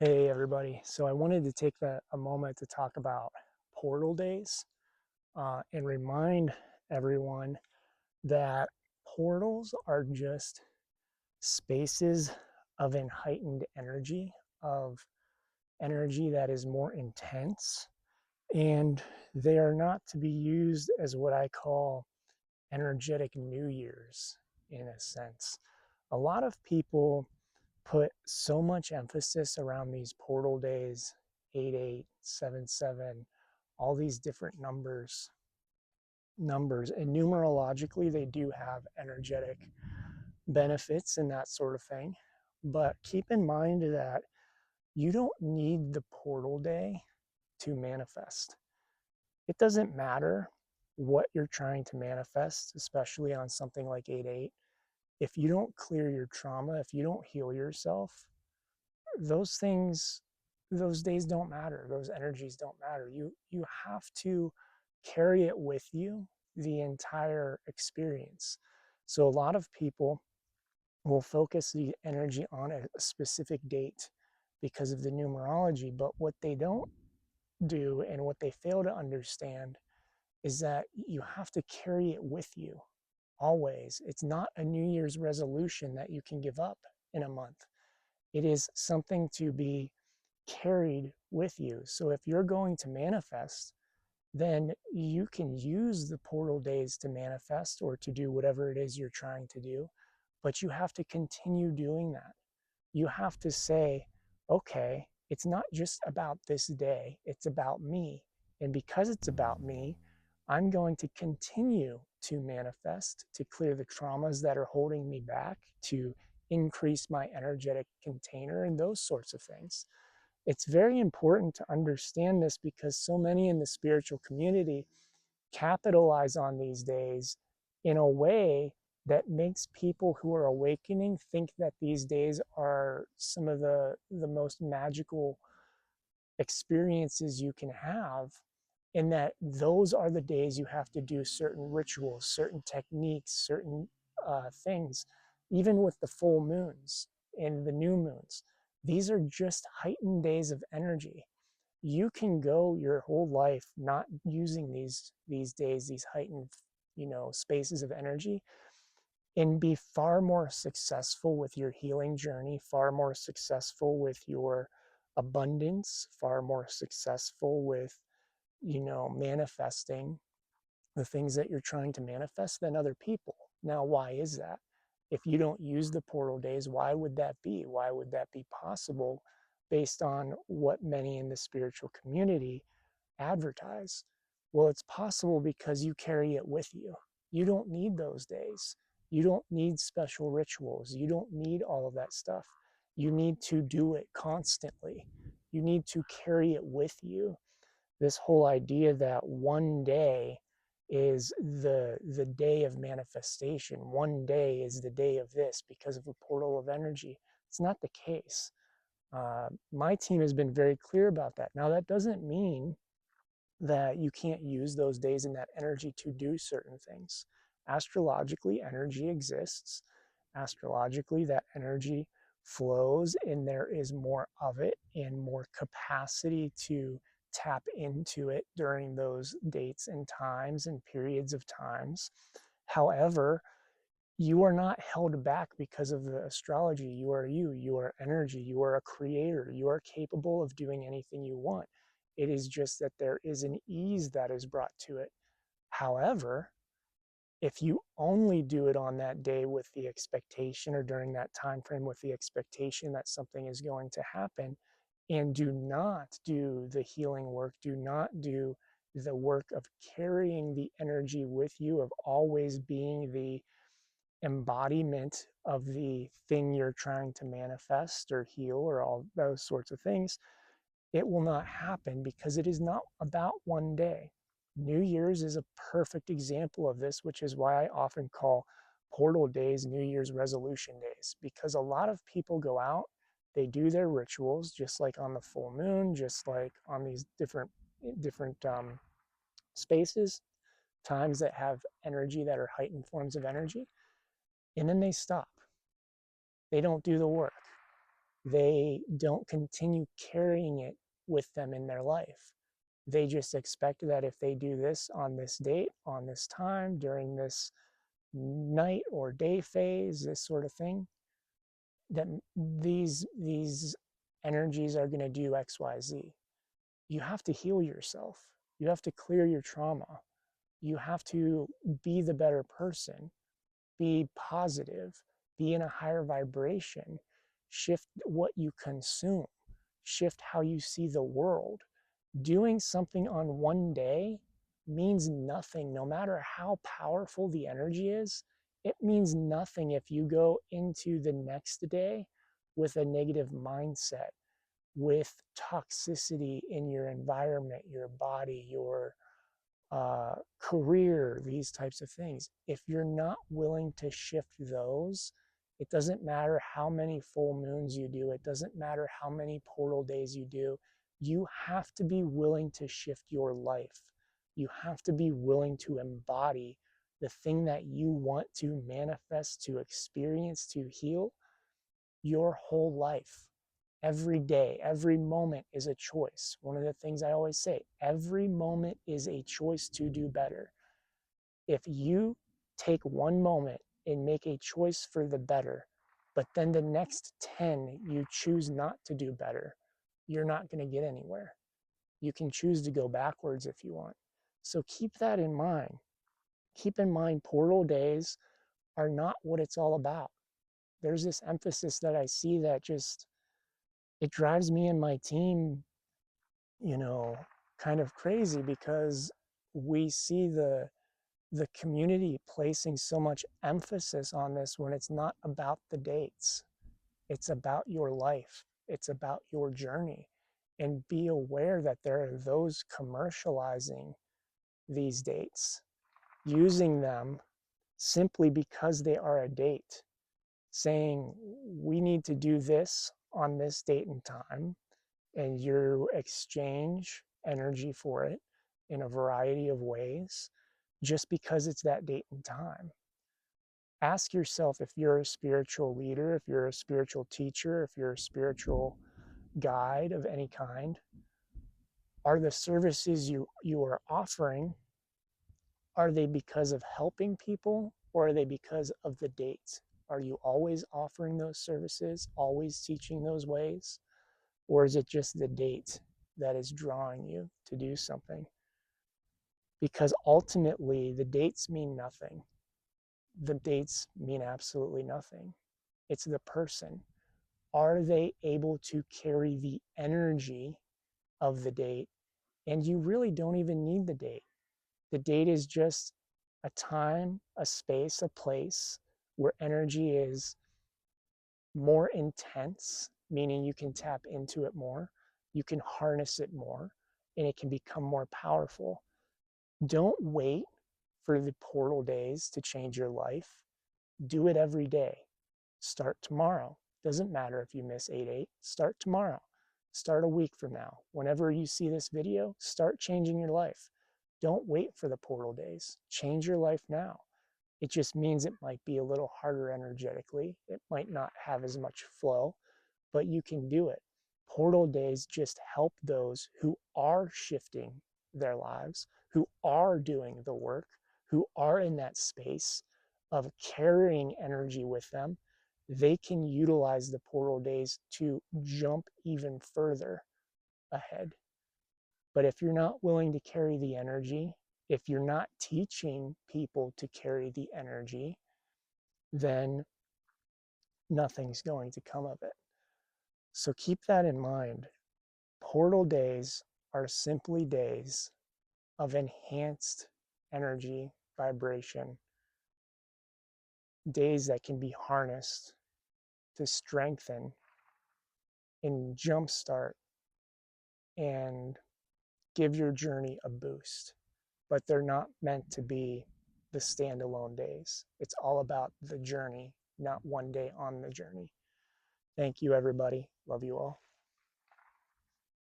Hey everybody. So I wanted to take a moment to talk about portal days and remind everyone that portals are just spaces of an heightened energy, of energy that is more intense, and they are not to be used as what I call energetic New Year's in a sense. A lot of people put so much emphasis around these portal days 8 8, 7 7, all these different numbers and numerologically they do have energetic benefits and that sort of thing, but keep in mind that you don't need the portal day to manifest. It doesn't matter what you're trying to manifest, especially on something like 8 8. If you don't clear your trauma, if you don't heal yourself, those things, those days don't matter, those energies don't matter. You have to carry it with you the entire experience. So a lot of people will focus the energy on a specific date because of the numerology, but what they don't do and what they fail to understand is that you have to carry it with you always. It's not a New Year's resolution that you can give up in a month. It is something to be carried with you. So if you're going to manifest, then you can use the portal days to manifest or to do whatever it is you're trying to do. But you have to continue doing that. You have to say, okay, it's not just about this day, it's about me. And because it's about me, I'm going to continue to manifest, to clear the traumas that are holding me back, to increase my energetic container, and those sorts of things. It's very important to understand this because so many in the spiritual community capitalize on these days in a way that makes people who are awakening think that these days are some of the most magical experiences you can have, and that those are the days you have to do certain rituals, certain techniques, certain things, even with the full moons and the new moons. These are just heightened days of energy. You can go your whole life not using these days, these heightened, spaces of energy, and be far more successful with your healing journey, far more successful with your abundance, far more successful with, manifesting the things that you're trying to manifest than other people. Now, why is that? If you don't use the portal days, why would that be? Why would that be possible based on what many in the spiritual community advertise? Well, it's possible because you carry it with you. You don't need those days. You don't need special rituals. You don't need all of that stuff. You need to do it constantly. You need to carry it with you. This whole idea that one day is the day of manifestation, one day is the day of this because of a portal of energy. It's not the case. My team has been very clear about that. Now, that doesn't mean that you can't use those days and that energy to do certain things. Astrologically, energy exists. Astrologically, that energy flows and there is more of it and more capacity to tap into it during those dates and times and periods of times. However, you are not held back because of the astrology. You are you are energy, you are a creator, you are capable of doing anything you want. It is just that there is an ease that is brought to it. However, if you only do it on that day with the expectation or during that time frame with the expectation that something is going to happen, and do not do the healing work, do not do the work of carrying the energy with you, of always being the embodiment of the thing you're trying to manifest or heal or all those sorts of things, it will not happen because it is not about one day. New Year's is a perfect example of this, which is why I often call portal days New Year's resolution days, because a lot of people go out, they do their rituals just like on the full moon, just like on these different spaces, times that have energy that are heightened forms of energy, and then they stop. They don't do the work. They don't continue carrying it with them in their life. They just expect that if they do this on this date, on this time, during this night or day phase, this sort of thing, that these energies are going to do XYZ. You have to heal yourself. You have to clear your trauma. You have to be the better person, be positive, be in a higher vibration, shift what you consume, shift how you see the world. Doing something on one day means nothing, no matter how powerful the energy is. It means nothing if you go into the next day with a negative mindset, with toxicity in your environment, your body, your career, these types of things. If you're not willing to shift those, it doesn't matter how many full moons you do, it doesn't matter how many portal days you do. You have to be willing to shift your life. You have to be willing to embody the thing that you want to manifest, to experience, to heal your whole life. Every day, every moment is a choice. One of the things I always say, every moment is a choice to do better. If you take one moment and make a choice for the better, but then the next 10 you choose not to do better, you're not going to get anywhere. You can choose to go backwards if you want. So keep that in mind. Keep in mind, portal days are not what it's all about. There's this emphasis that I see that just, it drives me and my team, you know, kind of crazy, because we see the community placing so much emphasis on this when it's not about the dates. It's about your life. It's about your journey. And be aware that there are those commercializing these dates, using them simply because they are a date, saying we need to do this on this date and time, and you exchange energy for it in a variety of ways just because it's that date and time. Ask yourself, if you're a spiritual leader, if you're a spiritual teacher, if you're a spiritual guide of any kind, are the services you are offering, are they because of helping people, or are they because of the dates? Are you always offering those services, always teaching those ways? Or is it just the date that is drawing you to do something? Because ultimately, the dates mean nothing. The dates mean absolutely nothing. It's the person. Are they able to carry the energy of the date? And you really don't even need the date. The date is just a time, a space, a place where energy is more intense, meaning you can tap into it more, you can harness it more, and it can become more powerful. Don't wait for the portal days to change your life. Do it every day. Start tomorrow. Doesn't matter if you miss 8/8. Start tomorrow. Start a week from now. Whenever you see this video, start changing your life. Don't wait for the portal days. Change your life now. It just means it might be a little harder energetically. It might not have as much flow, but you can do it. Portal days just help those who are shifting their lives, who are doing the work, who are in that space of carrying energy with them. They can utilize the portal days to jump even further ahead. But if you're not willing to carry the energy, if you're not teaching people to carry the energy, then nothing's going to come of it. So keep that in mind. Portal days are simply days of enhanced energy, vibration, days that can be harnessed to strengthen and jumpstart and give your journey a boost. But they're not meant to be the standalone days. It's all about the journey, not one day on the journey. Thank you, everybody. Love you all.